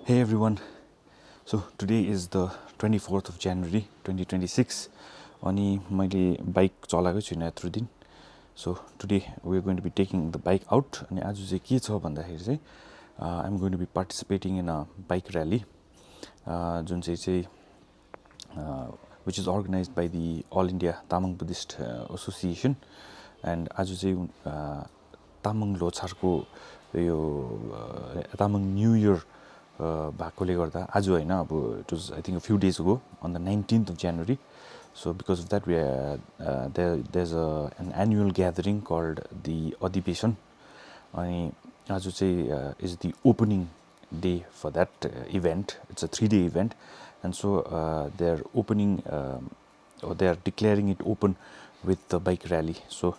Hey everyone, so today is the 24th of January 2026 अनि मैले bike चलाएको छुइनँ यत्रो दिन. So today we are going to be taking the bike out अनि आज चाहिँ के छ भन्दाखेरि चाहिँ I'm going to be participating in a bike rally जुन चाहिँ which is organized by the All India Tamang Buddhist Association and आज चाहिँ तामाङ लोछारको यो तामाङ न्यू इयर भएकोले गर्दा आज होइन अब it was I think a few days ago on the 19th of January. So because of that we there's an annual gathering called the Adhibesan अनि आज चाहिँ is the opening day for that event. It's a 3-day event and so they're opening or they're declaring it open with the bike rally. So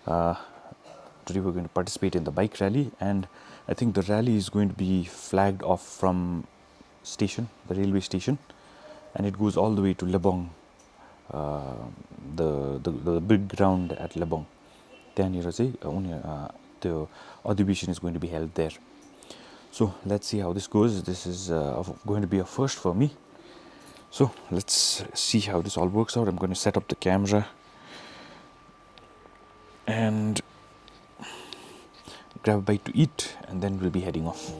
today we're going to participate in the bike rally and I think the rally is going to be flagged off from the railway station, and it goes all the way to Lebong, the big ground at Lebong. त्यहाँनिर चाहिँ the Adhibesan is going to be held there. So let's see how this goes. This is going to be a first for me. So let's see how this all works out. I'm going to set up the camera and grab a bite to eat and then we'll be heading off.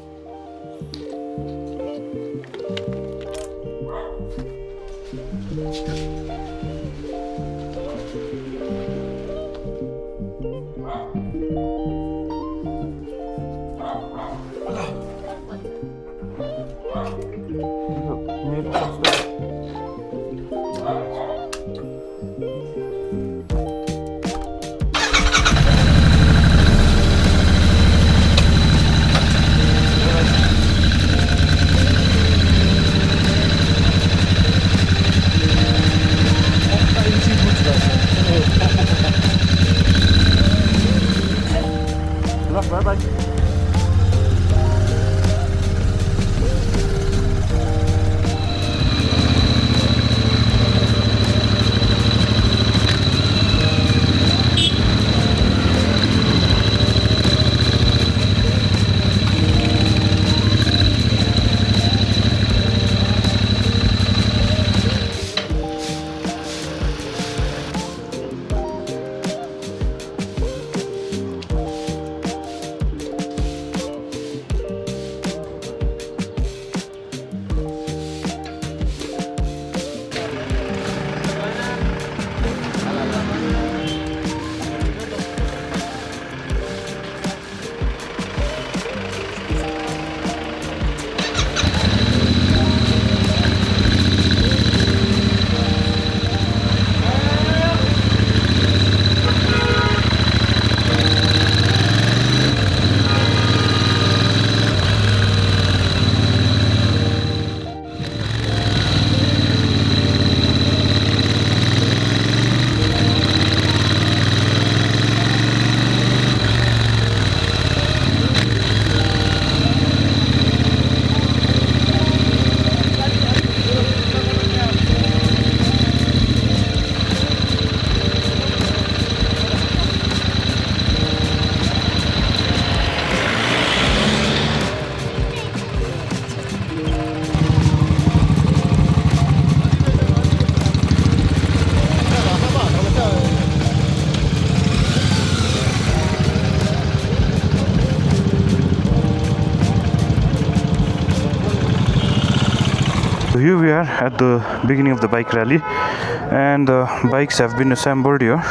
So here we are at the beginning of the bike rally and the bikes have been assembled here,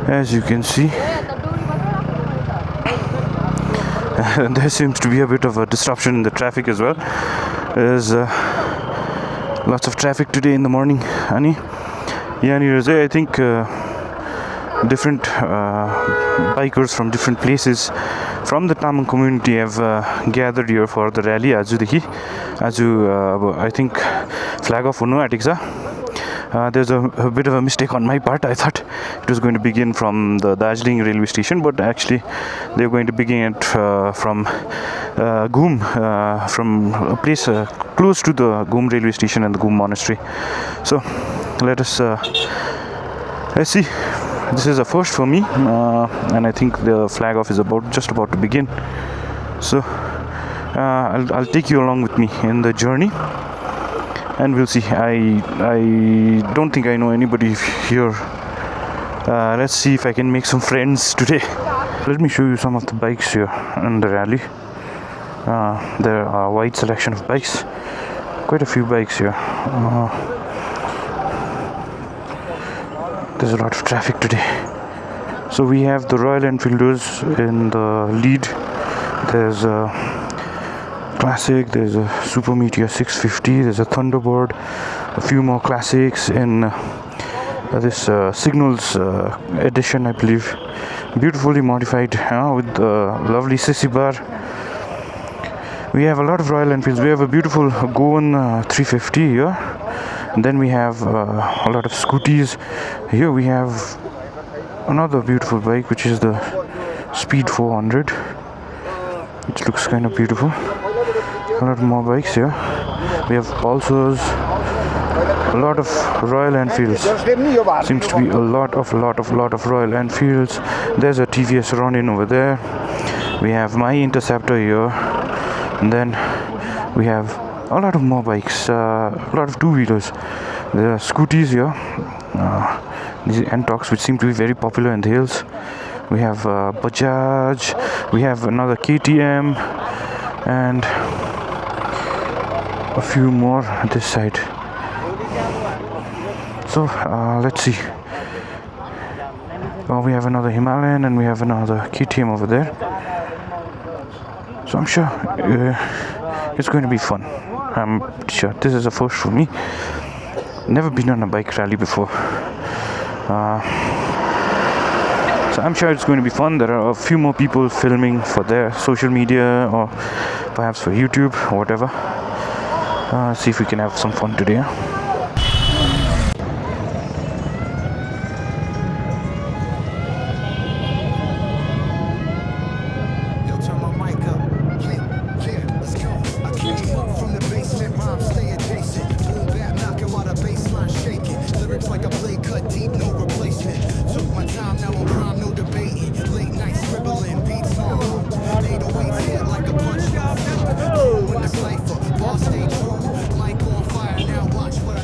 as you can see. There seems to be a bit of a disruption in the traffic as well. There's lots of traffic today in the morning. Ani yahanira I think different bikers from different places from the Tamang community have gathered here for the rally. I think flag off हुनु आँटेको छ. There's a bit of a mistake on my part. I thought it was going to begin from the Darjeeling railway station, but actually they're going to begin it from Ghum, from a place close to the Ghum railway station and the Ghum monastery. So let's see. This is a first for me, and I think the flag off is just about to begin. So I'll take you along with me in the journey, and we'll see. I don't think I know anybody here. Let's see if I can make some friends today. Let me show you some of the bikes here in the rally. There are a wide selection of bikes, quite a few bikes here. There's a lot of traffic today. So we have the Royal Enfielders in the lead. There's a Classic, there's a Super Meteor 650, there's a Thunderbird, a few more classics in this Signals edition, I believe. Beautifully modified with the lovely sissy bar. We have a lot of Royal Enfields. We have a beautiful Goan 350 here, and then we have a lot of scooties. Here we have another beautiful bike, which is the Speed 400, which looks kind of beautiful. A lot more bikes here. We have Pulsars, a lot of Royal Enfields. Seems to be a lot of Royal Enfields. There's a TVS Ronin over there. We have my Interceptor here, and then we have a lot of more bikes. A lot of two-wheelers. There are scooties here. These Ntox, which seem to be very popular in the hills. We have Bajaj. We have another KTM, and a few more at this side. So let's see. We have another Himalayan, and we have another KTM over there. So I'm sure it's going to be fun. I'm sure this is a first for me. Never been on a bike rally before. So I'm sure it's going to be fun. There are a few more people filming for their social media, or perhaps for YouTube or whatever. See if we can have some fun today. Stay true, mic on fire now. Watch what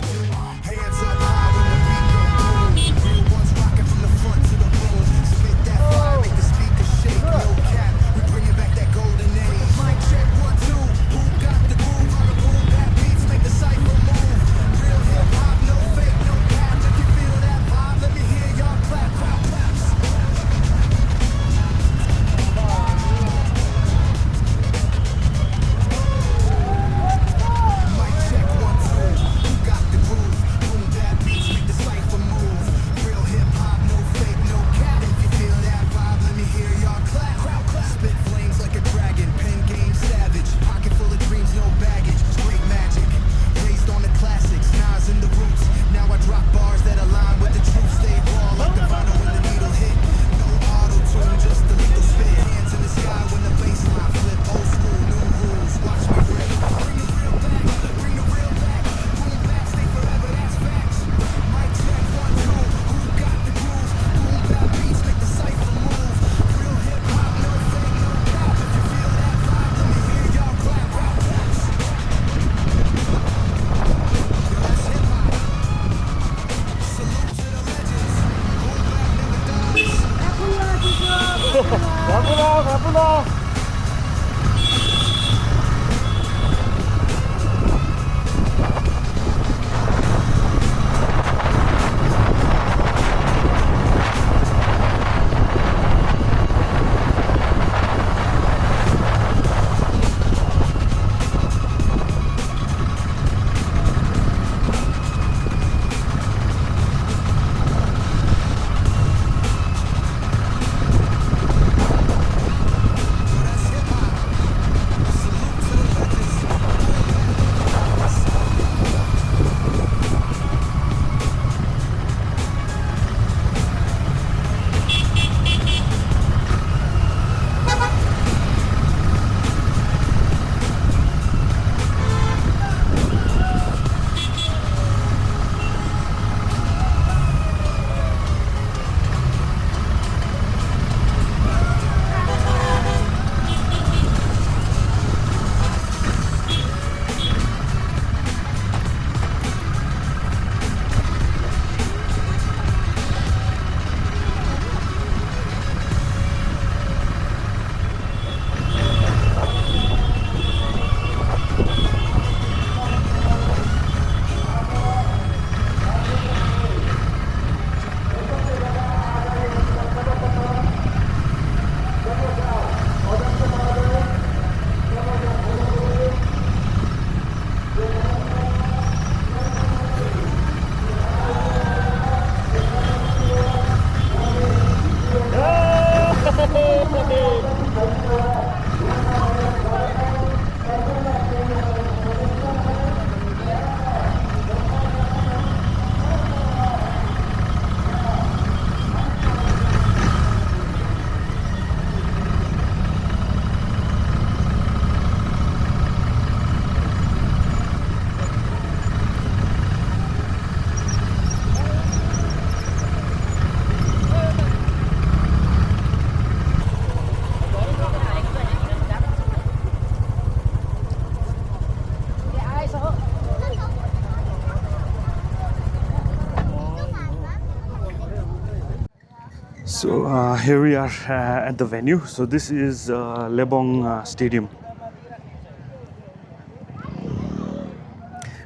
So here we are at the venue. So this is Lebong Stadium,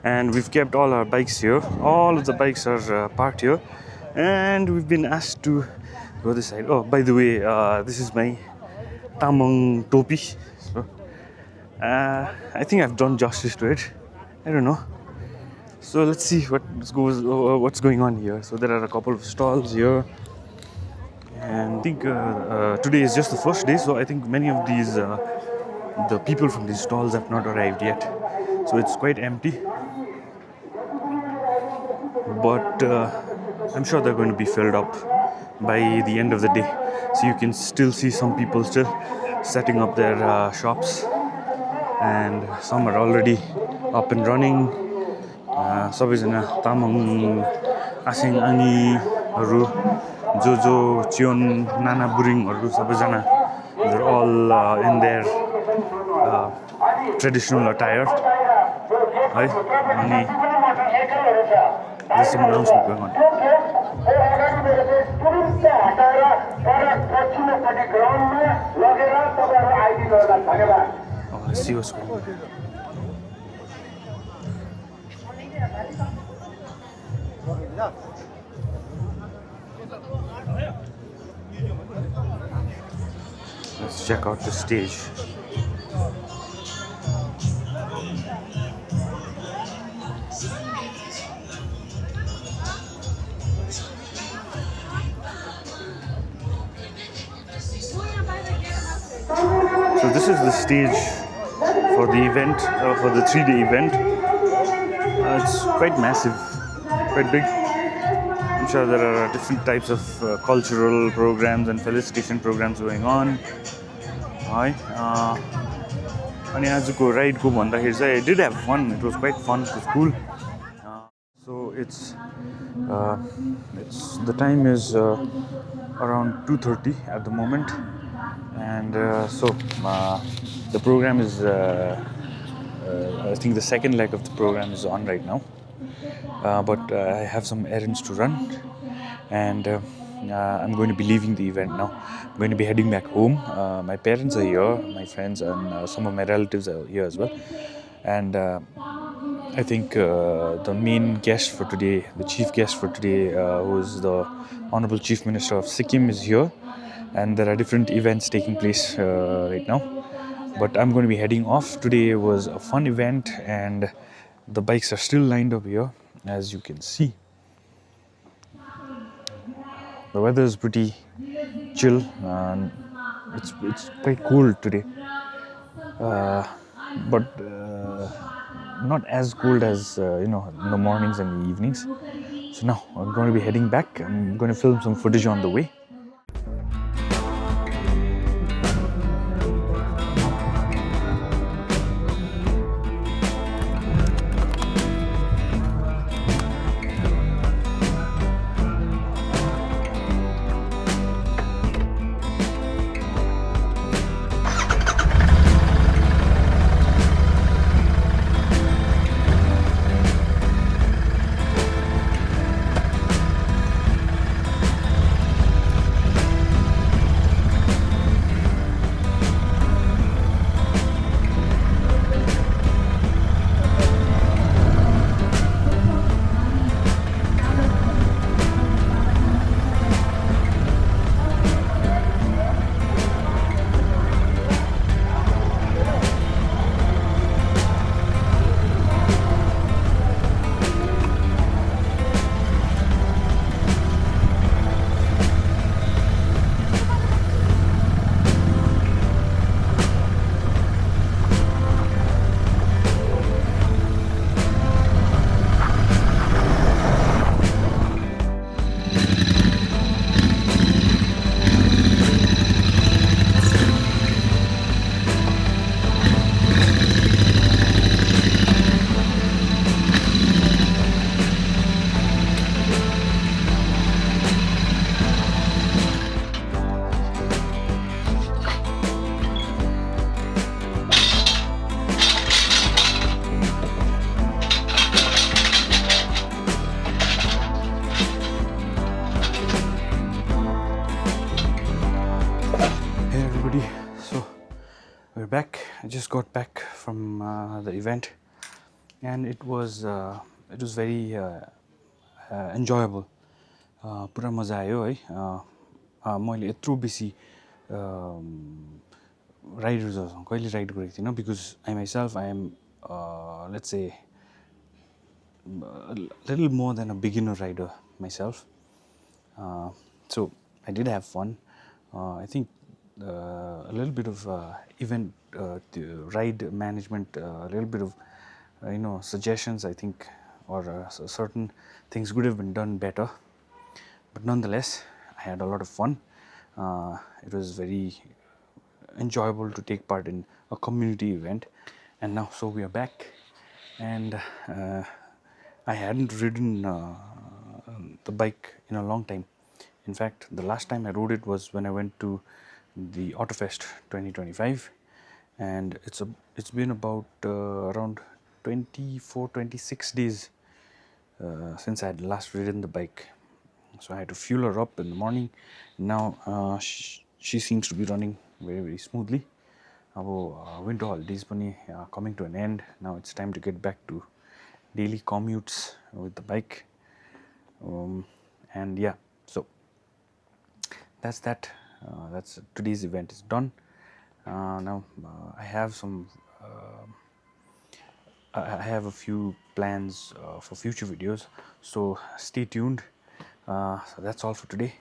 and we've kept all our bikes here. All of the bikes are parked here, and we've been asked to go this side. Oh, by the way, this is my Tamang topi. So, I think I've done justice to it. I don't know. So let's see what's going on here. So there are a couple of stalls here, and I think today is just the first day. So I think many of these the people from these stalls have not arrived yet. So it's quite empty. But I'm sure they're going to be filled up by the end of the day. So you can still see some people still setting up their shops, and some are already up and running. सबैजना Tamang asking आङीहरू जो चियोन नाना बुरिङहरू सबैजना, they're all in their traditional attire है अनि there's some announcement going on. Oh, let's see what's going on. Let's check out the stage. So this is the stage for the event, for the 3-day event. It's quite massive, quite big. I'm sure there are different types of cultural programs and felicitation programs going on. Hi. अनि आजको राइडको भन्दाखेरि चाहिँ I did have fun. It was quite fun. It was cool. So it's the time is around 2:30 at the moment, and so the program is I think the second leg of the program is on right now, but I have some errands to run, and I'm going to be leaving the event now. I'm going to be heading back home. My parents are here, my friends, and some of my relatives are here as well, and I think the main guest for today, the chief guest for today, who is the Honorable Chief Minister of Sikkim, is here, and there are different events taking place right now. But I'm going to be heading off. Today was a fun event, and the bikes are still lined up here, as you can see. The weather is pretty chill, and it's quite cold today, but not as cold as in the mornings and the evenings. So now I'm going to be heading back. I'm going to film some footage on the way. just got back from the event, and it was very enjoyable. पुरा मजा आयो है. मैले यत्रो बेसी राइडर्सहरूसँग कहिले ride गरेको थिइनँ, because I myself I am let's say little more than a beginner rider myself. So I did have fun. I think a little bit of event ride management, a little bit of suggestions, I think, or certain things could have been done better. But nonetheless, I had a lot of fun. It was very enjoyable to take part in a community event. And now, so we are back, and I hadn't ridden the bike in a long time. In fact, the last time I rode it was when I went to the Autofest 2025, and it's been about around 24-26 days since I had last ridden the bike. So I had to fuel her up in the morning. Now she seems to be running very, very smoothly. Winter holidays coming to an end. Now it's time to get back to daily commutes with the bike. And yeah, so that's that. That's today's event is done. Now I have I have a few plans for future videos, so stay tuned. So that's all for today.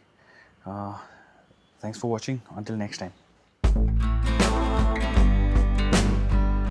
Thanks for watching. Until next time.